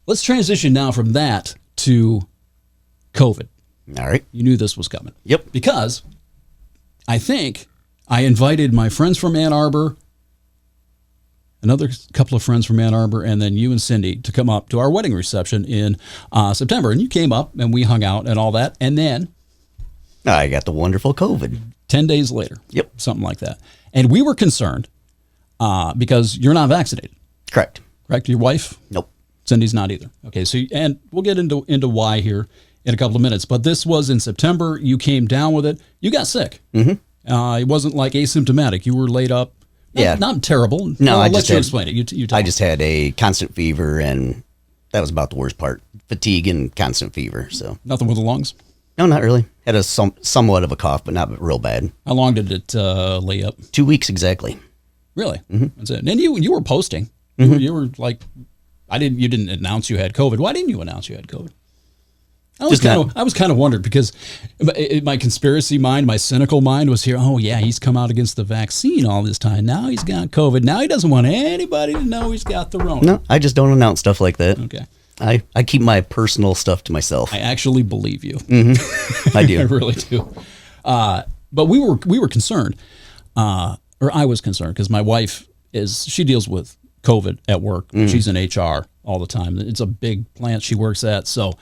Let's transition now from that to COVID. All right. You knew this was coming. Yep. Because I think I invited my friends from Ann Arbor, another couple of friends from Ann Arbor, and then you and Cindy to come up to our wedding reception in September. And you came up and we hung out and all that. And then I got the wonderful COVID. 10 days later. Yep. Something like that. And we were concerned because you're not vaccinated. Correct. Correct? Your wife? Nope. Cindy's not either. Okay. So, and we'll get into why here in a couple of minutes. But this was in September. You came down with it. You got sick. Mm-hmm. It wasn't like asymptomatic. You were laid up. Not terrible. No, I'll let you explain it. You I just had a constant fever, and that was about the worst part. Fatigue and constant fever. So nothing with the lungs? No, not really. Had a somewhat of a cough, but not real bad. How long did it lay up? 2 weeks exactly. Really? Mm-hmm. That's it. And you were posting. You were like, you didn't announce you had COVID. Why didn't you announce you had COVID? I was kind of wondered because my conspiracy mind, my cynical mind was here. Oh yeah, he's come out against the vaccine all this time. Now he's got COVID. Now he doesn't want anybody to know he's got the Rona. No, I just don't announce stuff like that. Okay. I keep my personal stuff to myself. I actually believe you. Mm-hmm. I do. I really do. But we were concerned, or I was concerned because my wife she deals with COVID at work. She's in HR all the time. It's a big plant she works at, so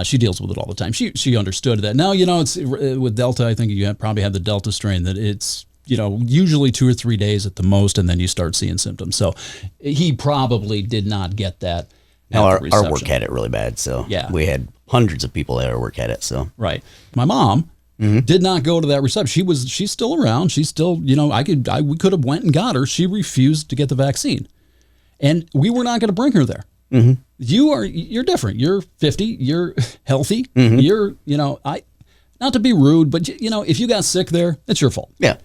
she deals with it all the time. She understood that. Now, it's with Delta. I think you probably have the Delta strain that it's usually 2 or 3 days at the most, and then you start seeing symptoms. So he probably did not get that. No, our work had it really bad. So yeah, we had hundreds of people at our work had it. So right, my mom did not go to that reception. She's still around. She's still we could have went and got her. She refused to get the vaccine, and we were not going to bring her there. Mm-hmm. You're different. You're 50. You're healthy. Mm-hmm. You're not to be rude, but if you got sick there, it's your fault. Yeah,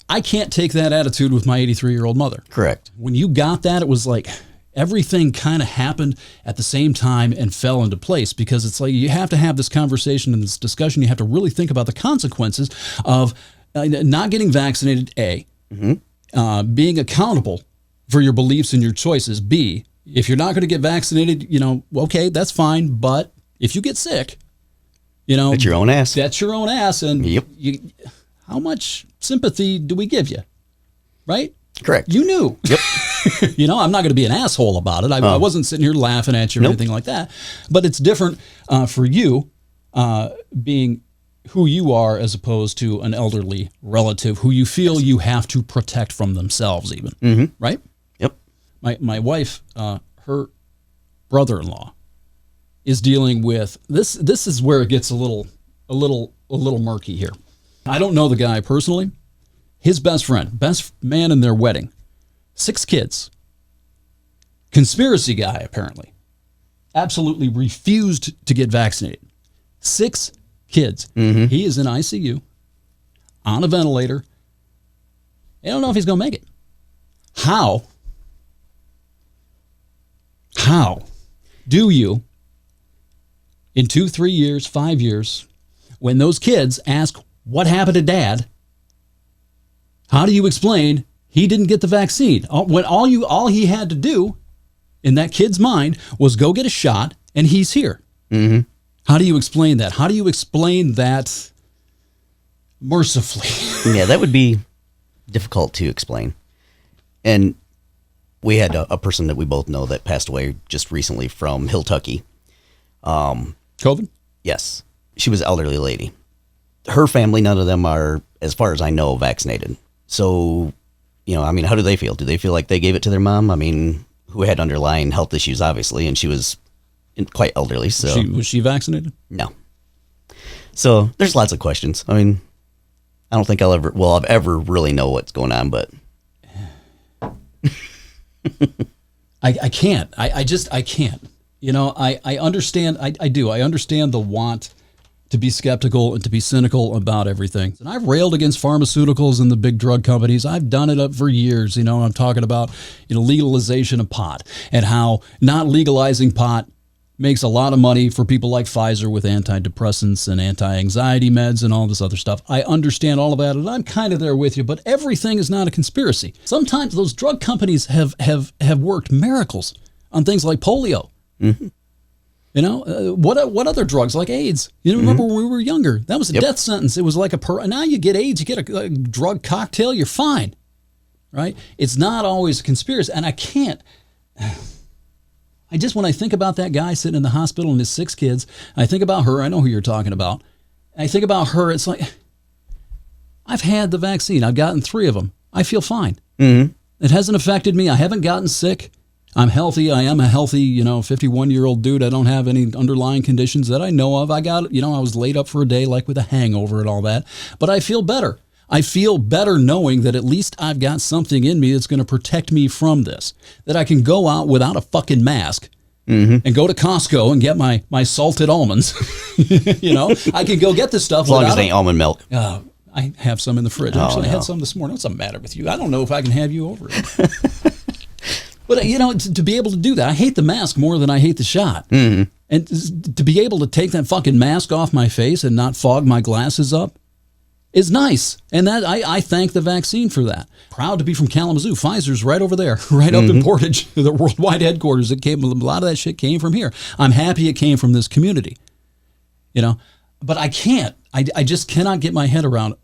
I can't take that attitude with my 83-year-old mother. Correct. When you got that, it was like everything kind of happened at the same time and fell into place, because it's like you have to have this conversation and this discussion. You have to really think about the consequences of not getting vaccinated, A, being accountable for your beliefs and your choices, B, if you're not going to get vaccinated, okay, that's fine. But if you get sick, that's your own ass. That's your own ass. And yep. How much sympathy do we give you? Right? Correct. You knew. Yep. I'm not going to be an asshole about it. I wasn't sitting here laughing at you or anything like that. But it's different for you being who you are as opposed to an elderly relative who you feel you have to protect from themselves even. Mm-hmm. Right? Yep. My wife, her brother-in-law is dealing with this. This is where it gets a little murky here. I don't know the guy personally. His best man in their wedding, 6 kids. Conspiracy guy, apparently. Absolutely refused to get vaccinated. 6 kids. Mm-hmm. He is in ICU, on a ventilator. I don't know if he's going to make it. How do you, in 2, 3 years, 5 years, when those kids ask what happened to Dad, how do you explain he didn't get the vaccine? When all he had to do in that kid's mind was go get a shot and he's here. Mm-hmm. How do you explain that? How do you explain that mercifully? Yeah, that would be difficult to explain. And we had a person that we both know that passed away just recently from Hiltucky. COVID? Yes. She was an elderly lady. Her family, none of them are, as far as I know, vaccinated. So, how do they feel? Do they feel like they gave it to their mom? Who had underlying health issues, obviously, and she was quite elderly. So was she vaccinated? No. So there's lots of questions. I don't think I'll ever really know what's going on, but I can't. I can't. I understand. I do. I understand the want to be skeptical and to be cynical about everything. And I've railed against pharmaceuticals and the big drug companies. I've done it up for years. I'm talking about, legalization of pot and how not legalizing pot makes a lot of money for people like Pfizer with antidepressants and anti-anxiety meds and all this other stuff. I understand all of that, and I'm kind of there with you, but everything is not a conspiracy. Sometimes those drug companies have worked miracles on things like polio. Mm-hmm. You know, what other drugs like AIDS? You remember when we were younger? That was a death sentence. It was like now you get AIDS, you get a drug cocktail, you're fine, right? It's not always a conspiracy, and I can't. When I think about that guy sitting in the hospital and his 6 kids, I think about her. I know who you're talking about. I think about her. It's like, I've had the vaccine. I've gotten 3 of them. I feel fine. Mm-hmm. It hasn't affected me. I haven't gotten sick. I'm healthy. I am a healthy, 51-year-old dude. I don't have any underlying conditions that I know of. I was laid up for a day like with a hangover and all that, but I feel better. I feel better knowing that at least I've got something in me that's going to protect me from this, that I can go out without a fucking mask and go to Costco and get my salted almonds. I can go get this stuff. As long as it ain't almond milk. I have some in the fridge. Actually, I had some this morning. What's the matter with you? I don't know if I can have you over it. But, to be able to do that, I hate the mask more than I hate the shot. Mm-hmm. And to be able to take that fucking mask off my face and not fog my glasses up is nice. And that I thank the vaccine for that. Proud to be from Kalamazoo. Pfizer's right over there, right up in Portage, the worldwide headquarters. A lot of that shit came from here. I'm happy it came from this community. But I can't. I just cannot get my head around,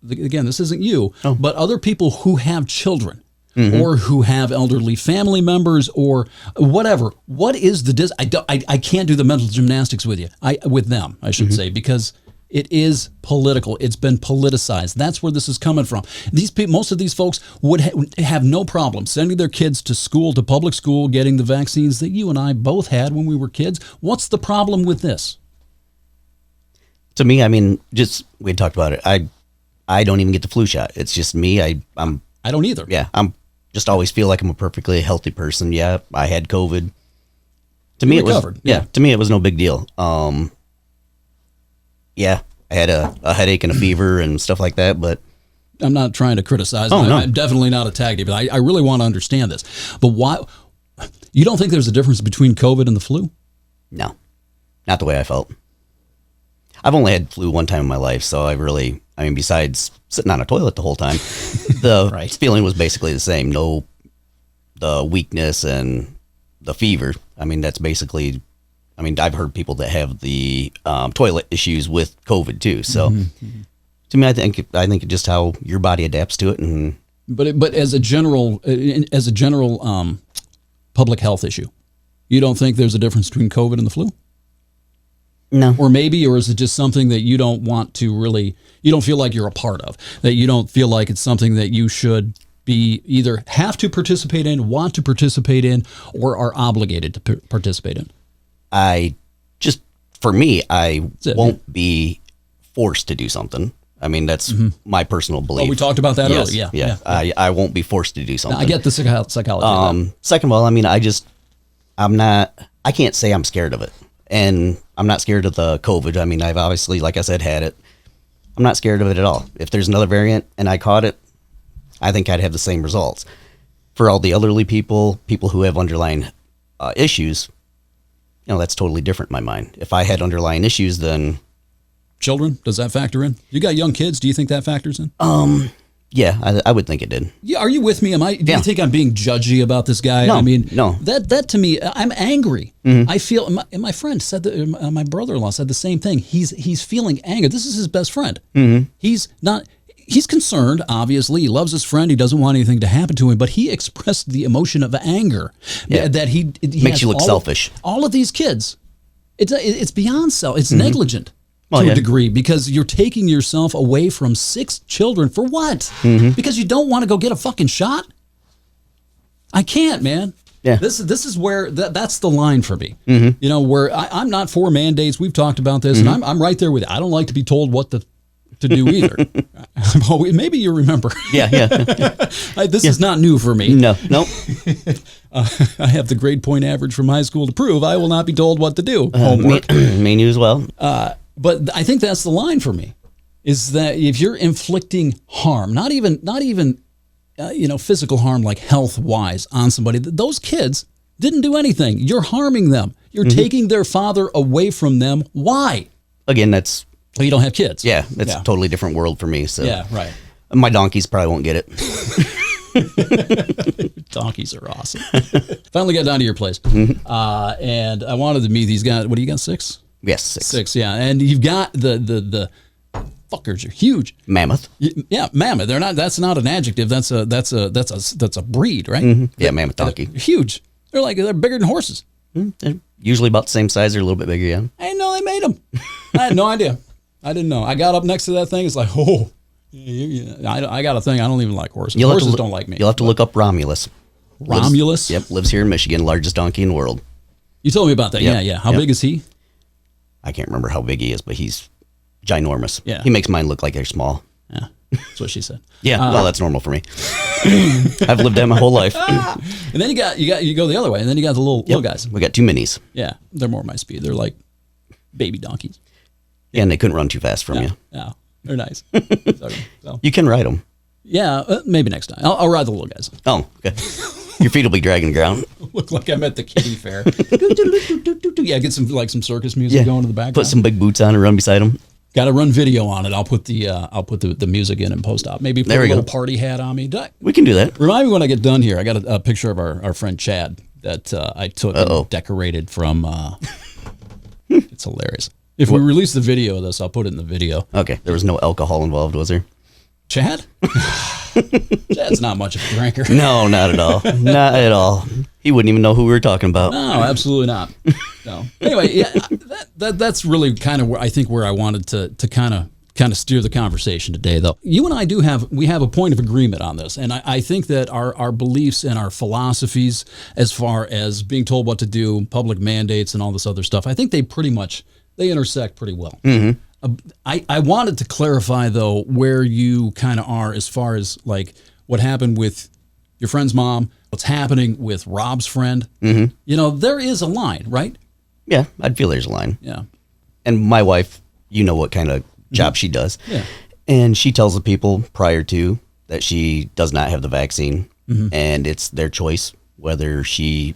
again, this isn't you, but other people who have children. Or who have elderly family members, or whatever. What is the I can't do the mental gymnastics with you. With them, I should say, because it is political. It's been politicized. That's where this is coming from. These people, most of these folks would have no problem sending their kids to school, to public school, getting the vaccines that you and I both had when we were kids. What's the problem with this? To me, I mean, we had talked about it. I don't even get the flu shot. It's just me. I don't either. Yeah, I'm just always feel like I'm a perfectly healthy person. Yeah, I had COVID. To me, it was to me it was no big deal. Yeah, I had a headache and a fever and stuff like that, but I'm not trying to criticize. No. I'm definitely not attacking you, but I really want to understand this. But why? You don't think there's a difference between COVID and the flu? No, not the way I felt. I've only had flu one time in my life, so besides sitting on a toilet the whole time, the feeling was basically the same. No, the weakness and the fever. I mean, that's basically, I've heard people that have the toilet issues with COVID too. So to me, I think it's just how your body adapts to it. But as a general public health issue, you don't think there's a difference between COVID and the flu? No. Or is it just something that you don't want to really, you don't feel like you're a part of, that you don't feel like it's something that you should be either have to participate in, want to participate in, or are obligated to participate in? For me, I won't be forced to do something. I mean, that's my personal belief. Oh, we talked about that earlier. Yeah. I won't be forced to do something. I get the psychology. Second of all, I can't say I'm scared of it. And I'm not scared of the COVID. I mean, I've obviously, like I said, had it. I'm not scared of it at all. If there's another variant and I caught it, I think I'd have the same results. For all the elderly people who have underlying issues, that's totally different in my mind. If I had underlying issues, then... Children, does that factor in? You got young kids, do you think that factors in? Yeah, I would think it did. Yeah, are you with me? Do you think I'm being judgy about this guy? No, no. That to me, I'm angry. I feel, my friend said that, my brother-in-law said the same thing. He's feeling anger. This is his best friend. He's concerned, obviously. He loves his friend. He doesn't want anything to happen to him, but he expressed the emotion of anger that he makes you look selfish. All of these kids, it's beyond self. It's negligent. To a degree, because you're taking yourself away from 6 children for what? Because you don't want to go get a fucking shot? I can't, man. Yeah. This is where that's the line for me. Where I'm not for mandates. We've talked about this, and I'm right there with you. I don't like to be told what to do either. Maybe you remember. Yeah. This is not new for me. No. I have the grade point average from high school to prove. I will not be told what to do. Homework. Me as well. But I think that's the line for me, is that if you're inflicting harm, not even physical harm like health-wise on somebody, those kids didn't do anything. You're harming them. You're taking their father away from them. Why? Again, that's... Well, you don't have kids. Yeah, that's a totally different world for me. So yeah, right. My donkeys probably won't get it. Donkeys are awesome. Finally got down to your place. And I wanted to meet these guys. What do you got, 6? Yes, 6. 6, yeah. And you've got the fuckers are huge. Mammoth. Yeah, mammoth. They're not. That's not an adjective. That's a breed, right? Yeah, mammoth donkey. They're huge. They're bigger than horses. They're usually about the same size or a little bit bigger, yeah. I didn't know they made them. I had no idea. I didn't know. I got up next to that thing. It's like, oh, I got a thing. I don't even like horses. Horses don't like me. You'll have to look up Romulus. Romulus? Lives here in Michigan, largest donkey in the world. You told me about that. Yep. Yeah. How big is he? I can't remember how big he is, but he's ginormous. Yeah. He makes mine look like they're small. Yeah, that's what she said. Yeah, well, that's normal for me. I've lived that my whole life. And then you go the other way, and then you got the little guys. We got 2 minis. Yeah, they're more my speed. They're like baby donkeys. Yeah, and they couldn't run too fast from you. Yeah, they're nice. So, You can ride them. yeah, maybe next time. I'll ride the little guys. Oh, okay. Your feet will be dragging the ground. Look like I'm at the kiddie fair. Yeah, get some circus music going in the background. Put some big boots on and run beside them. Got to run video on it. I'll put the music in and post op. Maybe put a little party hat on me. We can do that. Remind me when I get done here. I got a picture of our friend Chad that I took and decorated from. It's hilarious. If we release the video of this, I'll put it in the video. Okay. There was no alcohol involved, was there? Chad? Chad's not much of a drinker. No, not at all. Not at all. He wouldn't even know who we were talking about. No, absolutely not. No. Anyway, yeah, that's really kind of where I wanted to kind of steer the conversation today, though. You and I we have a point of agreement on this, and I think that our beliefs and our philosophies, as far as being told what to do, public mandates, and all this other stuff, I think they intersect pretty well. Mm-hmm. I wanted to clarify, though, where you kind of are as far as like what happened with your friend's mom, what's happening with Rob's friend. Mm-hmm. You know, there is a line, right? Yeah, I'd feel there's a line. Yeah. And my wife, you know what kind of job she does. Yeah. And she tells the people prior to that she does not have the vaccine. Mm-hmm. And it's their choice whether she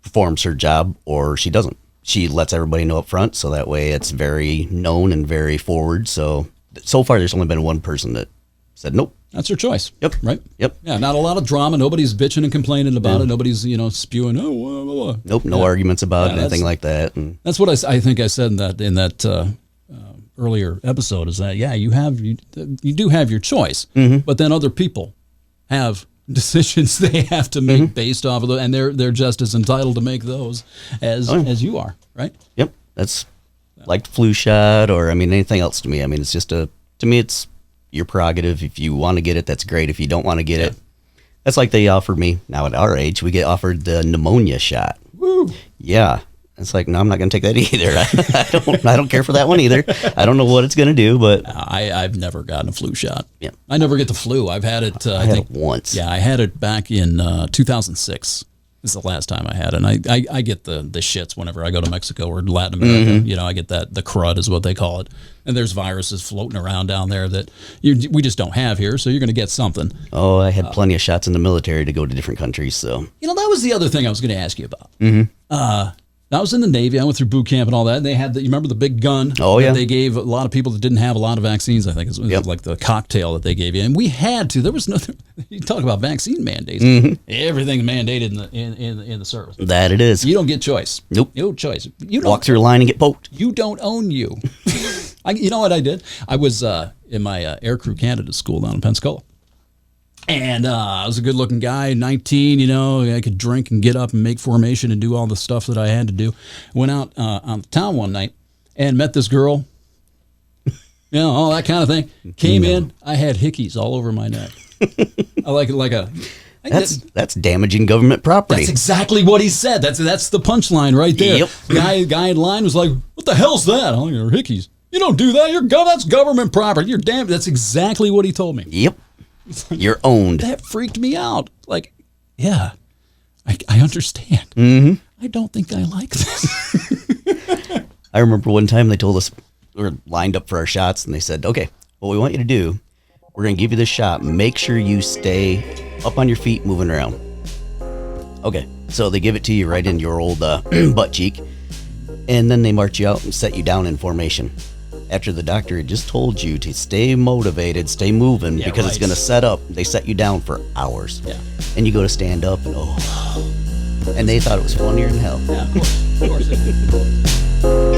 performs her job or she doesn't. She lets everybody know up front, so that way it's very known and very forward. So far, there's only been one person that said nope. That's her choice. Yep. Right? Yep. Yeah, not a lot of drama. Nobody's bitching and complaining about it. Nobody's, spewing, Nope, no arguments about anything like that. And that's what I think I said in that earlier episode is that, yeah, you do have your choice, but then other people have decisions they have to make based off of those, and they're just as entitled to make those as you are, right? Yep. That's like flu shot or, anything else to me. It's just to me, it's your prerogative. If you want to get it, that's great. If you don't want to get it, that's like they offered me. Now at our age, we get offered the pneumonia shot. Woo. Yeah. It's like, no, I'm not going to take that either. I don't care for that one either. I don't know what it's going to do, but I've never gotten a flu shot. Yeah. I never get the flu. I've had it. I think it once. Yeah, I had it back in 2006. This is the last time I had it. And I get the shits whenever I go to Mexico or Latin America. I get the crud is what they call it. And there's viruses floating around down there that we just don't have here. So you're going to get something. Oh, I had plenty of shots in the military to go to different countries. So that was the other thing I was going to ask you about. Mm-hmm. I was in the Navy. I went through boot camp and all that. And they had you remember the big gun? Oh, yeah. They gave a lot of people that didn't have a lot of vaccines. I think it was like the cocktail that they gave you. And we had to. There was no. You talk about vaccine mandates. Mm-hmm. Everything's mandated in the service. That it is. You don't get choice. Nope. No choice. You don't walk through a line and get poked. You don't own you. You know what I did? I was in my aircrew candidate school down in Pensacola. And I was a good-looking guy, 19, I could drink and get up and make formation and do all the stuff that I had to do. Went out on the town one night and met this girl, all that kind of thing. Came in, I had hickeys all over my neck. That's damaging government property. That's exactly what he said. That's the punchline right there. Yep. Guy in line was like, "What the hell's that?" Oh, you're hickeys. You don't do that. That's government property. You're damn. That's exactly what he told me. Yep. You're owned. That freaked me out. Like, yeah, I understand. Mm-hmm. I don't think I like this. I remember one time they told us we were lined up for our shots, and they said, "Okay, what we want you to do, we're going to give you this shot. Make sure you stay up on your feet, moving around." Okay, so they give it to you right in your old butt cheek, and then they march you out and set you down in formation. after the doctor had just told you to stay motivated, stay moving, Yeah, because it's right. going to set up. They set you down for hours. Yeah. And you go to stand up and and they thought it was funnier than hell. Yeah, of course it is.